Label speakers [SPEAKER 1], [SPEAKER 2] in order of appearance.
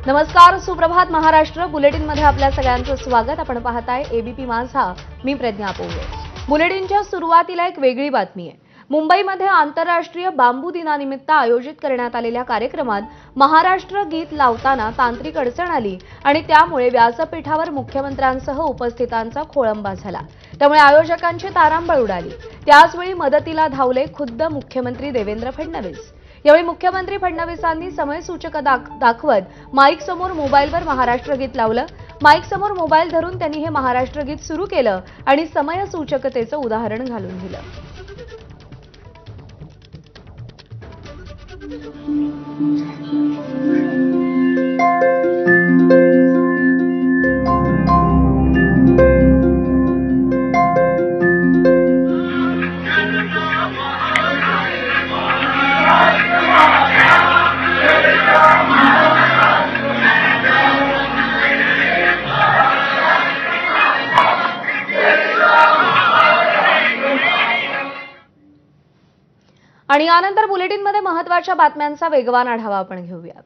[SPEAKER 1] नमस्कार, सुप्रभात महाराष्ट्र बुलेटिनमध्ये आपल्या सगळ्यांचं स्वागत। आपण पाहताय एबीपी माझा। मी प्रज्ञा पोळे। बुलेटिनच्या सुरुवातीला एक वेगळी बातमी आहे। मुंबईमध्ये आंतरराष्ट्रीय बांबू दिनानिमित्त आयोजित करण्यात आलेल्या कार्यक्रमात महाराष्ट्र गीत लावताना तांत्रिक अडचण आली आणि त्यामुळे व्यासपीठावर मुख्यमंत्र्यांसह उपस्थितांचा खोळंबा झाला। त्यामुळे आयोजकांची तारांबळ उडाली। त्याचवेळी मदतीला धावले खुद्द मुख्यमंत्री देवेंद्र फडणवीस। यावेळी मुख्यमंत्री फडणवीसांनी समयसूचक दाखवत माईक समोर मोबाईलवर महाराष्ट्र गीत लावलं। माईक समोर मोबाईल धरून त्यांनी हे महाराष्ट्र गीत सुरू केलं आणि समयसूचकतेचं उदाहरण घालून दिलं। आणि यानंतर बुलेटिनमध्ये महत्त्वाच्या बातम्यांचा वेगवान आढावा आपण घेऊया।